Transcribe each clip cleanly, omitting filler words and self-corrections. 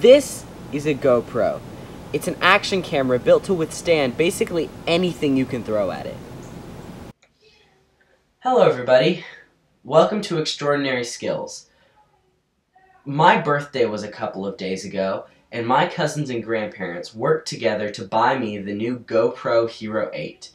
This is a GoPro. It's an action camera built to withstand basically anything you can throw at it. Hello everybody. Welcome to Extraordinary Skills. My birthday was a couple of days ago, and my cousins and grandparents worked together to buy me the new GoPro Hero 8.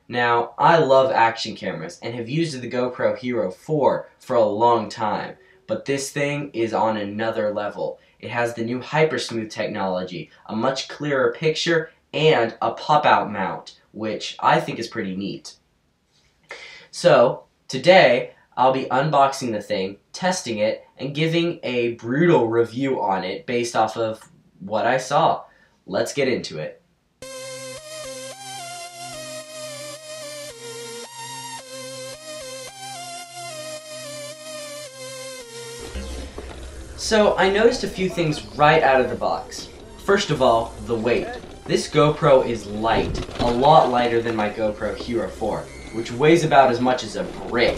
Now, I love action cameras and have used the GoPro Hero 4 for a long time, but this thing is on another level. It has the new HyperSmooth technology, a much clearer picture, and a pop-out mount, which I think is pretty neat. So, today, I'll be unboxing the thing, testing it, and giving a brutal review on it based off of what I saw. Let's get into it. So, I noticed a few things right out of the box. First of all, the weight. This GoPro is light, a lot lighter than my GoPro Hero 4, which weighs about as much as a brick.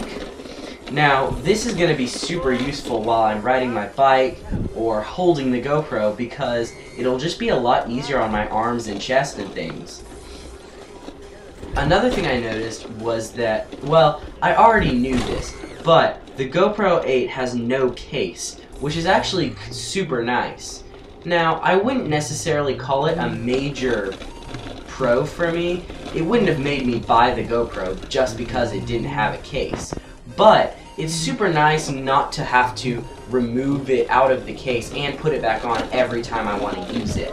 Now, this is going to be super useful while I'm riding my bike or holding the GoPro because it'll just be a lot easier on my arms and chest and things. Another thing I noticed was that, well, I already knew this, but the GoPro 8 has no case, which is actually super nice. Now, I wouldn't necessarily call it a major pro for me. It wouldn't have made me buy the GoPro just because it didn't have a case. But it's super nice not to have to remove it out of the case and put it back on every time I want to use it.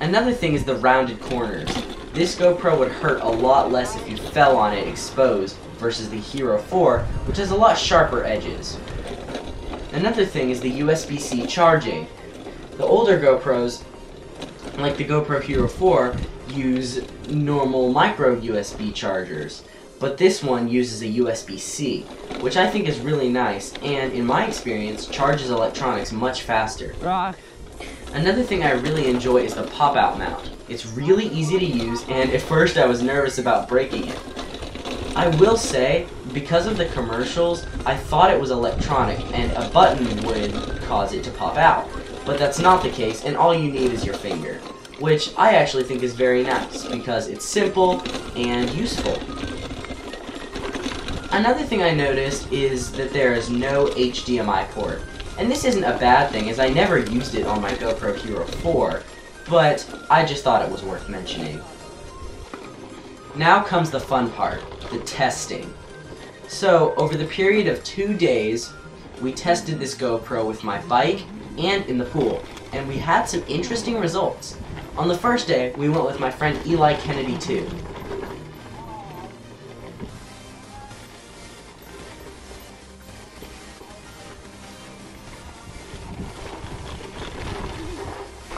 Another thing is the rounded corners. This GoPro would hurt a lot less if you fell on it exposed versus the Hero 4, which has a lot sharper edges. Another thing is the Usbc Charging. The older GoPros, like the GoPro Hero 4, use normal micro USB chargers, but this one uses a USB-C, which I think is really nice, and in my experience, charges electronics much faster. Another thing I really enjoy is the pop-out mount. It's really easy to use, and at first I was nervous about breaking it. I will say, because of the commercials, I thought it was electronic and a button would cause it to pop out. But that's not the case, and all you need is your finger, which I actually think is very nice because it's simple and useful. Another thing I noticed is that there is no HDMI port. And this isn't a bad thing, as I never used it on my GoPro Hero 4, but I just thought it was worth mentioning. Now comes the fun part, the testing. So, over the period of 2 days, we tested this GoPro with my bike and in the pool, and we had some interesting results. On the first day, we went with my friend Kennedy2.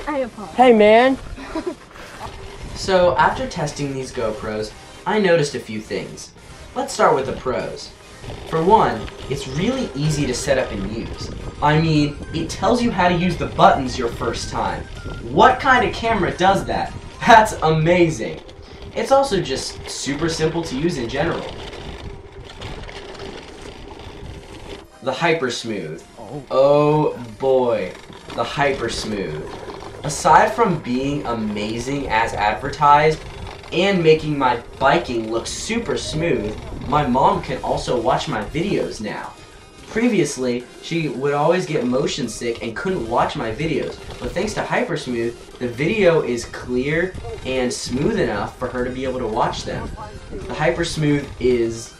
I apologize. Hey man! So, after testing these GoPros, I noticed a few things. Let's start with the pros. For one, it's really easy to set up and use. I mean, it tells you how to use the buttons your first time. What kind of camera does that? That's amazing! It's also just super simple to use in general. The HyperSmooth. Oh boy, the HyperSmooth. Aside from being amazing as advertised, and making my biking look super smooth, my mom can also watch my videos now. Previously, she would always get motion sick and couldn't watch my videos, but thanks to HyperSmooth, the video is clear and smooth enough for her to be able to watch them. The HyperSmooth is...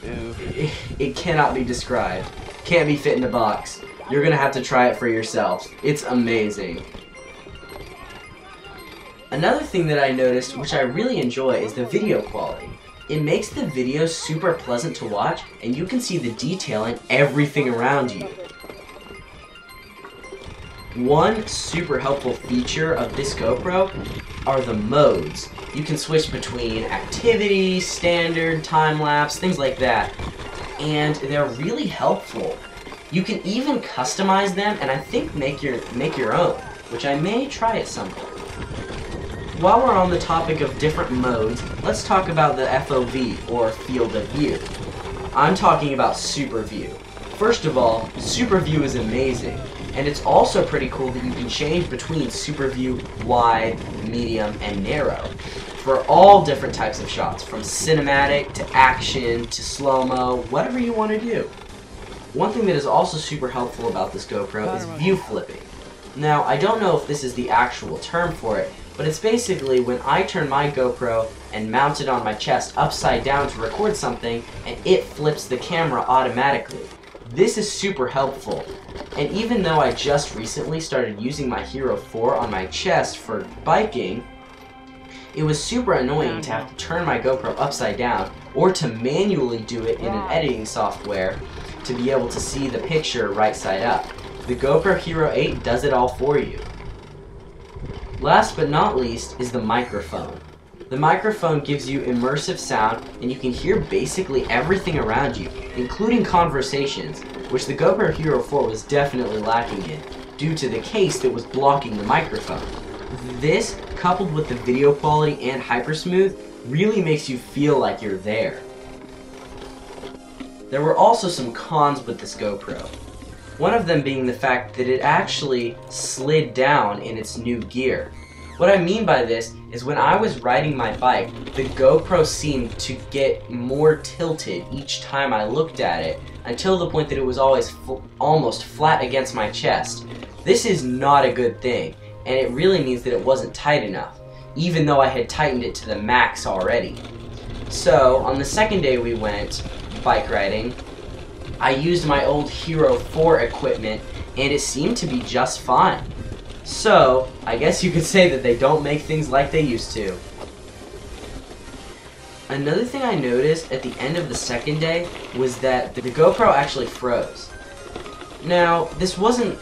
it cannot be described. Can't be fit in a box. You're gonna have to try it for yourself. It's amazing. Another thing that I noticed, which I really enjoy, is the video quality. It makes the video super pleasant to watch, and you can see the detail in everything around you. One super helpful feature of this GoPro are the modes. You can switch between activity, standard, time-lapse, things like that. And they're really helpful. You can even customize them, and I think make your own, which I may try at some point. While we're on the topic of different modes, let's talk about the FOV, or field of view. I'm talking about Super View. First of all, Super View is amazing. And it's also pretty cool that you can change between super view, wide, medium, and narrow for all different types of shots, from cinematic to action to slow-mo, whatever you want to do. One thing that is also super helpful about this GoPro is view flipping. Now, I don't know if this is the actual term for it, but it's basically when I turn my GoPro and mount it on my chest upside down to record something, and it flips the camera automatically. This is super helpful, and even though I just recently started using my Hero 4 on my chest for biking, it was super annoying to have to turn my GoPro upside down or to manually do it in an editing software to be able to see the picture right side up. The GoPro Hero 8 does it all for you. Last but not least is the microphone. The microphone gives you immersive sound, and you can hear basically everything around you, including conversations, which the GoPro Hero 4 was definitely lacking in, due to the case that was blocking the microphone. This, coupled with the video quality and hypersmooth, really makes you feel like you're there. There were also some cons with this GoPro. One of them being the fact that it actually slid down in its new gear. What I mean by this is when I was riding my bike, the GoPro seemed to get more tilted each time I looked at it, until the point that it was always almost flat against my chest. This is not a good thing, and it really means that it wasn't tight enough, even though I had tightened it to the max already. So, on the second day we went bike riding, I used my old Hero 4 equipment, and it seemed to be just fine. So, I guess you could say that they don't make things like they used to. Another thing I noticed at the end of the second day was that the GoPro actually froze. Now, this wasn't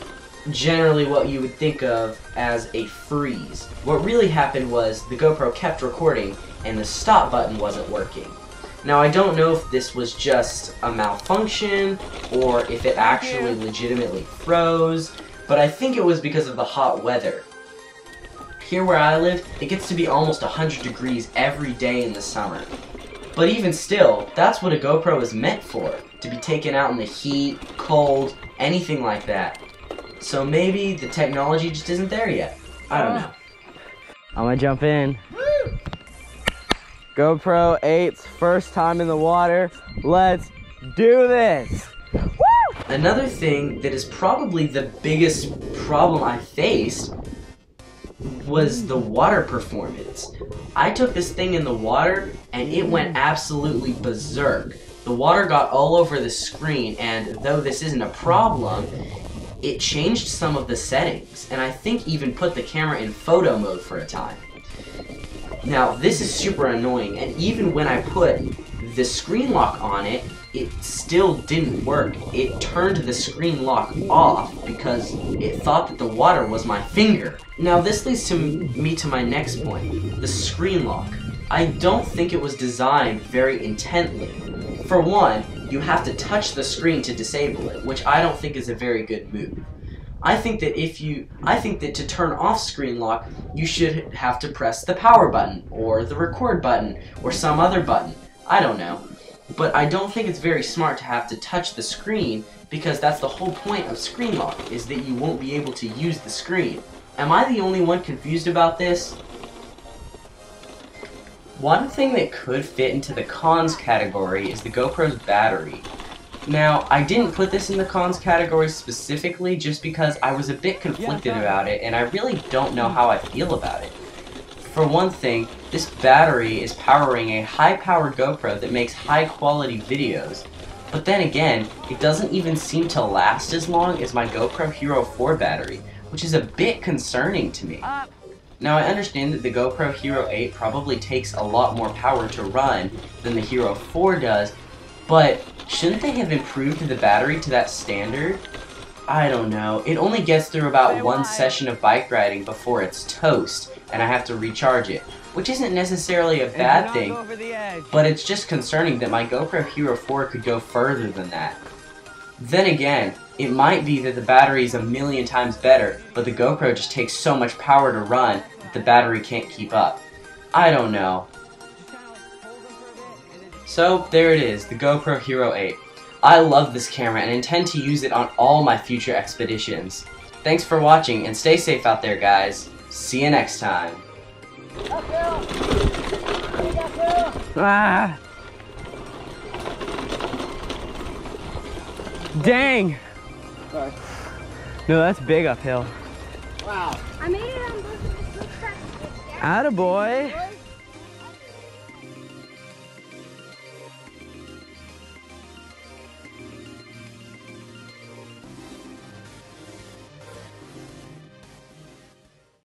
generally what you would think of as a freeze. What really happened was the GoPro kept recording and the stop button wasn't working. Now, I don't know if this was just a malfunction or if it actually legitimately froze, but I think it was because of the hot weather. Here where I live, it gets to be almost 100 degrees every day in the summer. But even still, that's what a GoPro is meant for, to be taken out in the heat, cold, anything like that. So maybe the technology just isn't there yet. I don't know. I'm gonna jump in. GoPro 8's first time in the water. Let's do this! Woo! Another thing that is probably the biggest problem I faced was the water performance. I took this thing in the water and it went absolutely berserk. The water got all over the screen, and though this isn't a problem, it changed some of the settings, and I think even put the camera in photo mode for a time. Now, this is super annoying, and even when I put the screen lock on it, it still didn't work. It turned the screen lock off because it thought that the water was my finger. Now, this leads me to my next point, the screen lock. I don't think it was designed very intently. For one, you have to touch the screen to disable it, which I don't think is a very good move. I think that to turn off screen lock, you should have to press the power button, or the record button, or some other button. I don't know. But I don't think it's very smart to have to touch the screen, because that's the whole point of screen lock, is that you won't be able to use the screen. Am I the only one confused about this? One thing that could fit into the cons category is the GoPro's battery. Now, I didn't put this in the cons category specifically just because I was a bit conflicted about it, and I really don't know how I feel about it. For one thing, this battery is powering a high-powered GoPro that makes high-quality videos, but then again, it doesn't even seem to last as long as my GoPro Hero 4 battery, which is a bit concerning to me. Now, I understand that the GoPro Hero 8 probably takes a lot more power to run than the Hero 4 does, but shouldn't they have improved the battery to that standard? I don't know. It only gets through about one session of bike riding before it's toast, and I have to recharge it, which isn't necessarily a bad thing, but it's just concerning that my GoPro Hero 4 could go further than that. Then again, it might be that the battery is a million times better, but the GoPro just takes so much power to run that the battery can't keep up. I don't know. So, there it is, the GoPro Hero 8. I love this camera and intend to use it on all my future expeditions. Thanks for watching, and stay safe out there, guys. See you next time. Ah! Dang! Sorry. No, that's big uphill. Wow. I made it on both of the slip tracks. Attaboy!